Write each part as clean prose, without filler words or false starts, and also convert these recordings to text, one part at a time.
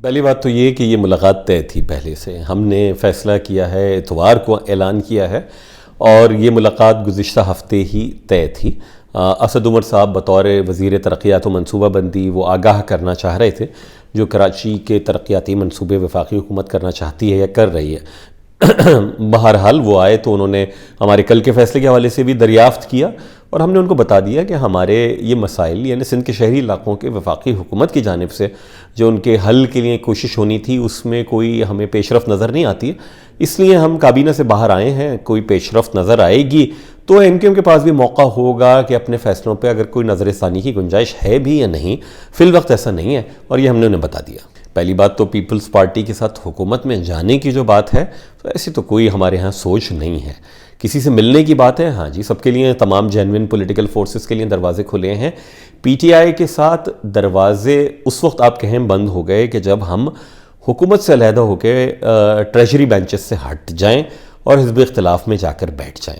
پہلی بات تو یہ کہ یہ ملاقات طے تھی پہلے سے، ہم نے فیصلہ کیا ہے، اتوار کو اعلان کیا ہے، اور یہ ملاقات گزشتہ ہفتے ہی طے تھی۔ اسد عمر صاحب بطور وزیر ترقیات و منصوبہ بندی وہ آگاہ کرنا چاہ رہے تھے جو کراچی کے ترقیاتی منصوبے وفاقی حکومت کرنا چاہتی ہے یا کر رہی ہے۔ بہرحال وہ آئے تو انہوں نے ہمارے کل کے فیصلے کے حوالے سے بھی دریافت کیا، اور ہم نے ان کو بتا دیا کہ ہمارے یہ مسائل یعنی سندھ کے شہری علاقوں کے وفاقی حکومت کی جانب سے جو ان کے حل کے لیے کوشش ہونی تھی اس میں کوئی ہمیں پیش رفت نظر نہیں آتی ہے، اس لیے ہم کابینہ سے باہر آئے ہیں۔ کوئی پیش رفت نظر آئے گی تو ایم کیو ایم کے پاس بھی موقع ہوگا کہ اپنے فیصلوں پہ اگر کوئی نظر ثانی کی گنجائش ہے بھی یا نہیں، فی الوقت ایسا نہیں ہے، اور یہ ہم نے انہیں بتا دیا۔ پہلی بات تو پیپلز پارٹی کے ساتھ حکومت میں جانے کی جو بات ہے تو ایسی تو کوئی ہمارے ہاں سوچ نہیں ہے۔ کسی سے ملنے کی بات ہے، ہاں جی، سب کے لیے، تمام جینوئن پولیٹیکل فورسز کے لیے دروازے کھلے ہیں۔ پی ٹی آئی کے ساتھ دروازے اس وقت آپ کہیں بند ہو گئے کہ جب ہم حکومت سے علیحدہ ہو کے ٹریجری بینچز سے ہٹ جائیں اور حزب اختلاف میں جا کر بیٹھ جائیں۔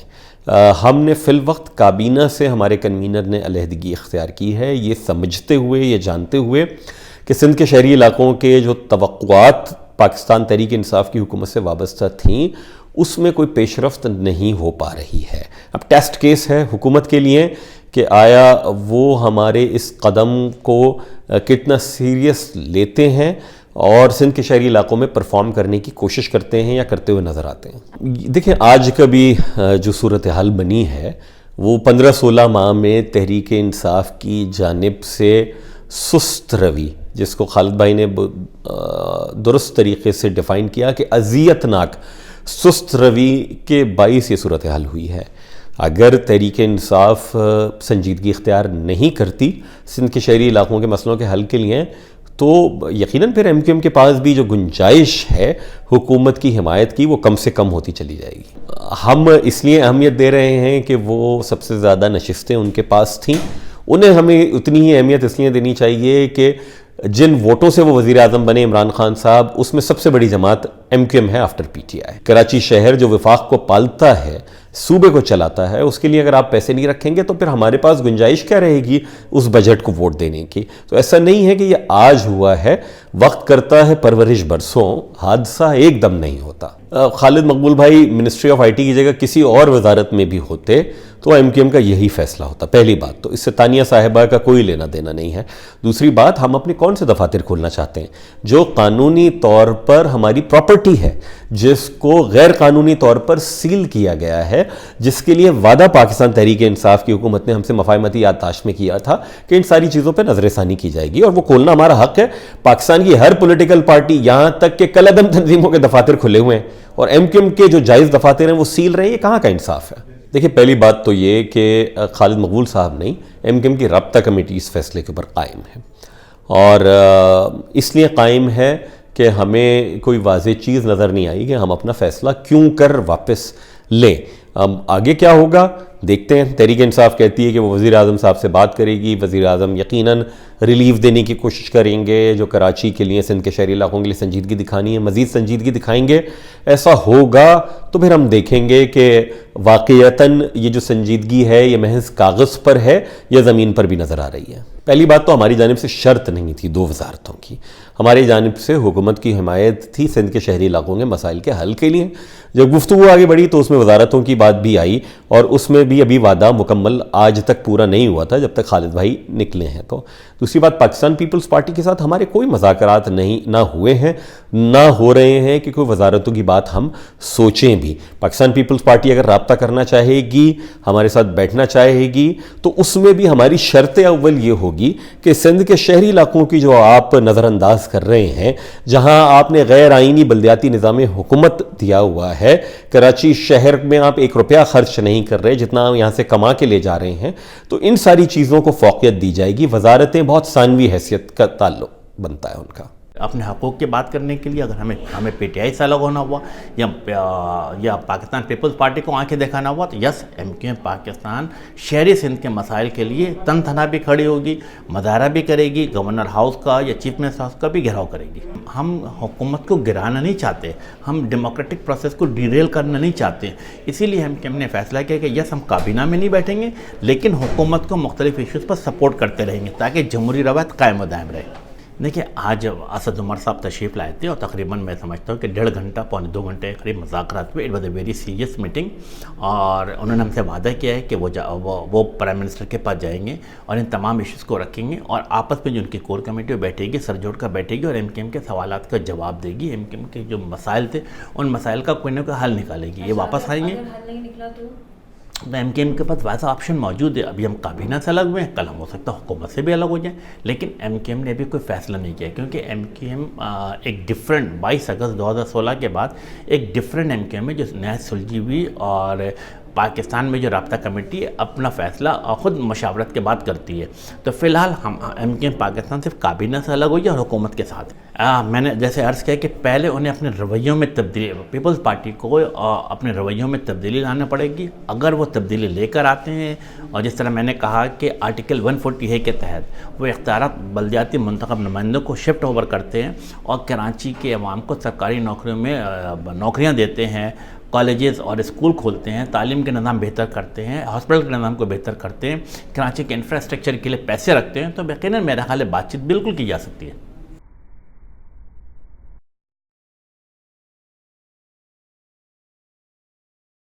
ہم نے فی الوقت کابینہ سے ہمارے کنوینر نے علیحدگی اختیار کی ہے، یہ سمجھتے ہوئے، یہ جانتے ہوئے کہ سندھ کے شہری علاقوں کے جو توقعات پاکستان تحریک انصاف کی حکومت سے وابستہ تھیں اس میں کوئی پیش رفت نہیں ہو پا رہی ہے۔ اب ٹیسٹ کیس ہے حکومت کے لیے کہ آیا وہ ہمارے اس قدم کو کتنا سیریس لیتے ہیں اور سندھ کے شہری علاقوں میں پرفارم کرنے کی کوشش کرتے ہیں یا کرتے ہوئے نظر آتے ہیں۔ دیکھیں، آج کا بھی جو صورتحال بنی ہے وہ 15-16 ماہ میں تحریک انصاف کی جانب سے سست روی، جس کو خالد بھائی نے درست طریقے سے ڈیفائن کیا کہ اذیت ناک سست روی کے باعث یہ صورتحال ہوئی ہے۔ اگر تحریک انصاف سنجیدگی اختیار نہیں کرتی سندھ کے شہری علاقوں کے مسئلوں کے حل کے لیے تو یقیناً پھر ایم کیو ایم کے پاس بھی جو گنجائش ہے حکومت کی حمایت کی وہ کم سے کم ہوتی چلی جائے گی۔ ہم اس لیے اہمیت دے رہے ہیں کہ وہ سب سے زیادہ نشستیں ان کے پاس تھیں، انہیں ہمیں اتنی ہی اہمیت اس لیے دینی چاہیے کہ جن ووٹوں سے وہ وزیر اعظم بنے عمران خان صاحب، اس میں سب سے بڑی جماعت ایم کیو ایم ہے after P T I. Karachi شہر جو وفاق کو پالتا ہے، صوبے کو چلاتا ہے، اس کے لیے اگر آپ پیسے نہیں رکھیں گے تو پھر ہمارے پاس گنجائش کیا رہے گی اس بجٹ کو ووٹ دینے کی؟ تو ایسا نہیں ہے کہ یہ آج ہوا ہے، وقت کرتا ہے پرورش برسوں، حادثہ ایک دم نہیں ہوتا۔ خالد مقبول بھائی منسٹری آف آئی ٹی کی جگہ کسی اور وزارت میں بھی ہوتے تو ایم کیو ایم کا یہی فیصلہ ہوتا۔ پہلی بات تو اس سے تانیہ صاحبہ کا کوئی لینا دینا نہیں ہے۔ دوسری بات، ہم اپنے کون سے دفاتر کھولنا چاہتے ہیں جو قانونی طور پر ہماری پراپرٹی ہے، جس کو غیر قانونی طور پر سیل کیا گیا ہے، جس کے لیے وعدہ پاکستان تحریک انصاف کی حکومت نے ہم سے مفاہمتی یادداشت میں کیا تھا کہ ان ساری چیزوں پہ نظر ثانی کی جائے گی، اور وہ کھولنا ہمارا حق ہے۔ پاکستان کی ہر پولیٹیکل پارٹی، یہاں تک کہ کالعدم تنظیموں کے دفاتر کھلے ہوئے ہیں، اور ایم کیو ایم کے جو جائز دفاتر ہیں وہ سیل رہے ہیں، یہ کہاں کا انصاف ہے؟ دیکھیں، پہلی بات تو یہ کہ خالد مقبول صاحب نہیں، ایم کیو ایم کی رابطہ کمیٹی اس فیصلے کے اوپر قائم ہے، اور اس لیے قائم ہے کہ ہمیں کوئی واضح چیز نظر نہیں آئی کہ ہم اپنا فیصلہ کیوں کر واپس لیں۔ آگے کیا ہوگا دیکھتے ہیں۔ تحریک انصاف کہتی ہے کہ وہ وزیر اعظم صاحب سے بات کرے گی، وزیر اعظم یقیناً ریلیف دینے کی کوشش کریں گے، جو کراچی کے لیے، سندھ کے شہری علاقوں کے لیے سنجیدگی دکھانی ہے، مزید سنجیدگی دکھائیں گے۔ ایسا ہوگا تو پھر ہم دیکھیں گے کہ واقعتاً یہ جو سنجیدگی ہے یہ محض کاغذ پر ہے یا زمین پر بھی نظر آ رہی ہے۔ پہلی بات تو ہماری جانب سے شرط نہیں تھی دو وزارتوں کی، ہماری جانب سے حکومت کی حمایت تھی سندھ کے شہری علاقوں کے مسائل کے حل کے لیے۔ جب گفتگو آگے بڑھی تو اس میں وزارتوں کی بات بھی آئی، اور اس میں بھی ابھی وعدہ مکمل آج تک پورا نہیں ہوا تھا جب تک خالد بھائی نکلے ہیں۔ تو دوسری بات، پاکستان پیپلز پارٹی کے ساتھ ہمارے کوئی مذاکرات نہ ہوئے ہیں، نہ ہو رہے ہیں کہ کوئی وزارتوں کی بات ہم سوچیں بھی۔ پاکستان پیپلز پارٹی اگر رابطہ کرنا چاہے گی، ہمارے ساتھ بیٹھنا چاہے گی، تو اس میں بھی ہماری شرط اول یہ ہوگی کہ سندھ کے شہری علاقوں کی جو آپ نظر انداز کر رہے ہیں، جہاں آپ نے غیر آئینی بلدیاتی نظام حکومت دیا ہوا ہے، کراچی شہر میں آپ 1 روپیہ خرچ نہیں کر رہے جتنا یہاں سے کما کے لے جا رہے ہیں، تو ان ساری چیزوں کو فوقیت دی جائے گی۔ وزارتیں بہت ثانوی حیثیت کا تعلق بنتا ہے ان کا۔ اپنے حقوق کی بات کرنے کے لیے اگر ہمیں پی ٹی آئی سے الگ ہونا ہوا یا پاکستان پیپلز پارٹی کو آنکھیں دکھانا ہوا، تو یس، ایم کیو ایم پاکستان شہری سندھ کے مسائل کے لیے تن تنہا بھی کھڑی ہوگی، مظاہرہ بھی کرے گی، گورنر ہاؤس کا یا چیف منسٹر ہاؤس کا بھی گھیراؤ کرے گی۔ ہم حکومت کو گرانا نہیں چاہتے، ہم ڈیموکریٹک پروسیس کو ڈیریل کرنا نہیں چاہتے، اسی لیے ایم کیو ایم نے فیصلہ کیا کہ یس، ہم کابینہ میں نہیں بیٹھیں گے لیکن حکومت کو مختلف ایشوز پر سپورٹ کرتے رہیں گے تاکہ جمہوری روایت قائم و دائم رہے۔ دیکھیے آج اسد عمر صاحب تشریف لائے تھے اور تقریباً میں سمجھتا ہوں کہ 1.5 گھنٹہ پونے 2 گھنٹے کے قریب مذاکرات ہوئے. It was a very serious meeting اور انہوں نے ہم سے وعدہ کیا ہے کہ وہ پرائم منسٹر کے پاس جائیں گے اور ان تمام ایشوز کو رکھیں گے اور آپس میں جو ان کی کور کمیٹی بیٹھے گی سر جوڑ کر بیٹھے گی اور ایم کیو ایم کے سوالات کا جواب دے گی. ایم کیو ایم کے جو مسائل تھے ان مسائل کا کوئی نہ کوئی حل نکالے گی. یہ واپس آئیں گے تو ایم کیو ایم کے پاس ویسا آپشن موجود ہے. ابھی ہم کابینہ سے الگ ہوئے ہیں, کل ہم ہو سکتا ہے حکومت سے بھی الگ ہو جائیں, لیکن ایم کیو ایم نے ابھی کوئی فیصلہ نہیں کیا کیونکہ ایم کیو ایم ایک ڈفرینٹ 22 اگست 2016 کے بعد ایک ڈفرینٹ ایم کیو ایم ہے جو نیا سلجھی ہوئی اور پاکستان میں جو رابطہ کمیٹی ہے اپنا فیصلہ خود مشاورت کے بعد کرتی ہے. تو فی الحال ہم ایم کیو ایم پاکستان صرف کابینہ سے الگ ہوئی اور حکومت کے ساتھ. میں نے جیسے عرض کیا کہ پہلے انہیں اپنے رویوں میں تبدیلی, پیپلز پارٹی کو اپنے رویوں میں تبدیلی لانا پڑے گی. اگر وہ تبدیلی لے کر آتے ہیں اور جس طرح میں نے کہا کہ آرٹیکل 140 کے تحت وہ اختیارات بلدیاتی منتخب نمائندوں کو شفٹ اوور کرتے ہیں اور کراچی کے عوام کو سرکاری نوکریوں میں نوکریاں دیتے ہیں, کالجز اور اسکول کھولتے ہیں, تعلیم کے نظام بہتر کرتے ہیں, ہاسپٹل کے نظام کو بہتر کرتے ہیں, کراچی کے انفراسٹرکچر کے لیے پیسے رکھتے ہیں, تو یقیناً میرا خیال ہے بات چیت بالکل کی جا سکتی ہے.